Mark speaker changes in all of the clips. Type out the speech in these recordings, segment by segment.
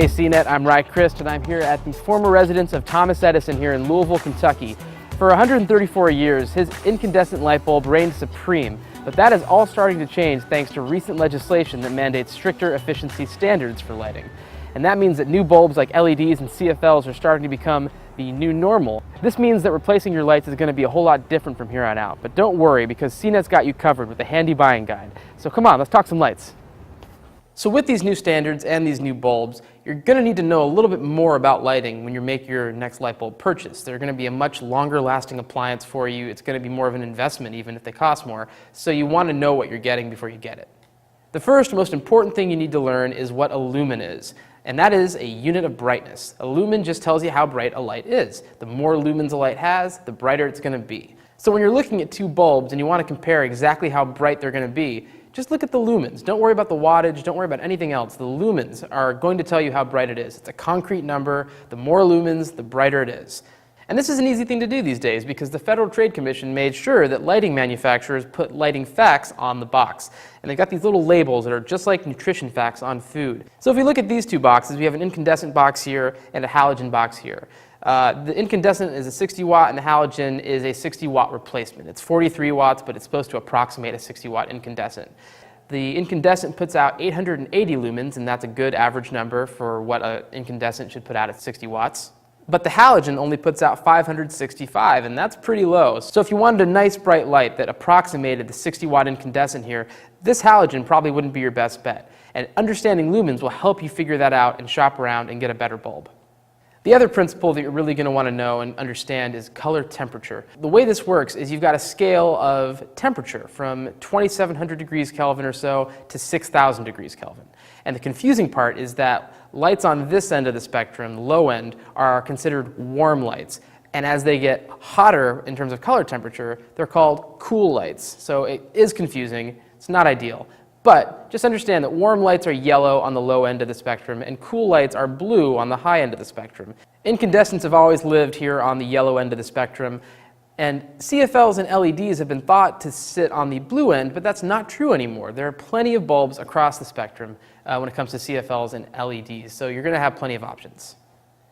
Speaker 1: Hey CNET, I'm Ry Christ, and I'm here at the former residence of Thomas Edison here in Louisville, Kentucky. For 134 years, his incandescent light bulb reigned supreme, but that is all starting to change thanks to recent legislation that mandates stricter efficiency standards for lighting. And that means that new bulbs like LEDs and CFLs are starting to become the new normal. This means that replacing your lights is going to be a whole lot different from here on out. But don't worry, because CNET's got you covered with a handy buying guide. So come on, let's talk some lights. So with these new standards and these new bulbs, you're going to need to know a little bit more about lighting when you make your next light bulb purchase. They're going to be a much longer lasting appliance for you. It's going to be more of an investment even if they cost more. So you want to know what you're getting before you get it. The first most important thing you need to learn is what a lumen is. And that is a unit of brightness. A lumen just tells you how bright a light is. The more lumens a light has, the brighter it's going to be. So when you're looking at two bulbs and you want to compare exactly how bright they're going to be, just look at the lumens. Don't worry about the wattage, don't worry about anything else. The lumens are going to tell you how bright it is. It's a concrete number. The more lumens, the brighter it is. And this is an easy thing to do these days because the Federal Trade Commission made sure that lighting manufacturers put lighting facts on the box. And they've got these little labels that are just like nutrition facts on food. So if you look at these two boxes, we have an incandescent box here and a halogen box here. The incandescent is a 60 watt and the halogen is a 60 watt replacement. It's 43 watts, but it's supposed to approximate a 60 watt incandescent. The incandescent puts out 880 lumens, and that's a good average number for what an incandescent should put out at 60 watts. But the halogen only puts out 565, and that's pretty low. So if you wanted a nice bright light that approximated the 60 watt incandescent here, this halogen probably wouldn't be your best bet. And understanding lumens will help you figure that out and shop around and get a better bulb. The other principle that you're really going to want to know and understand is color temperature. The way this works is you've got a scale of temperature from 2700 degrees Kelvin or so to 6000 degrees Kelvin. And the confusing part is that lights on this end of the spectrum, the low end, are considered warm lights. And as they get hotter in terms of color temperature, they're called cool lights. So it is confusing. It's not ideal. But just understand that warm lights are yellow on the low end of the spectrum and cool lights are blue on the high end of the spectrum. Incandescents have always lived here on the yellow end of the spectrum, and CFLs and LEDs have been thought to sit on the blue end, but that's not true anymore. There are plenty of bulbs across the spectrum when it comes to CFLs and LEDs, so you're going to have plenty of options.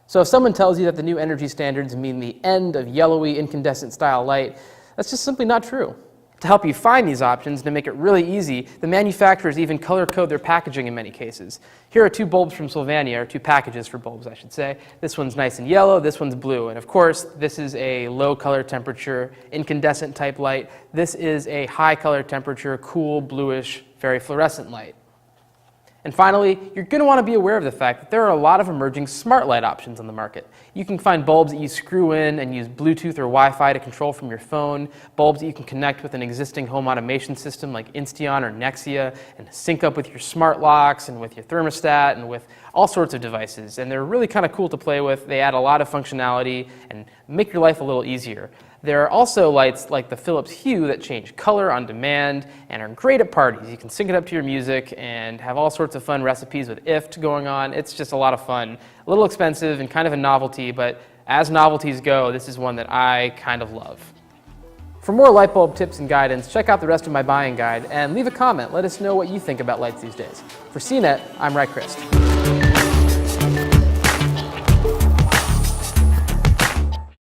Speaker 1: So if someone tells you that the new energy standards mean the end of yellowy incandescent style light, that's just simply not true. To help you find these options, to make it really easy, the manufacturers even color code their packaging in many cases. Here are two bulbs from Sylvania, or two packages for bulbs, I should say. This one's nice and yellow, this one's blue. And of course, this is a low color temperature, incandescent type light. This is a high color temperature, cool, bluish, very fluorescent light. And finally, you're going to want to be aware of the fact that there are a lot of emerging smart light options on the market. You can find bulbs that you screw in and use Bluetooth or Wi-Fi to control from your phone, bulbs that you can connect with an existing home automation system like Insteon or Nexia and sync up with your smart locks and with your thermostat and with all sorts of devices. And they're really kind of cool to play with. They add a lot of functionality and make your life a little easier. There are also lights like the Philips Hue that change color on demand and are great at parties. You can sync it up to your music and have all sorts of fun recipes with IFT going on. It's just a lot of fun. A little expensive and kind of a novelty, but as novelties go, this is one that I kind of love. For more light bulb tips and guidance, check out the rest of my buying guide and leave a comment. Let us know what you think about lights these days. For CNET, I'm Ry Christ.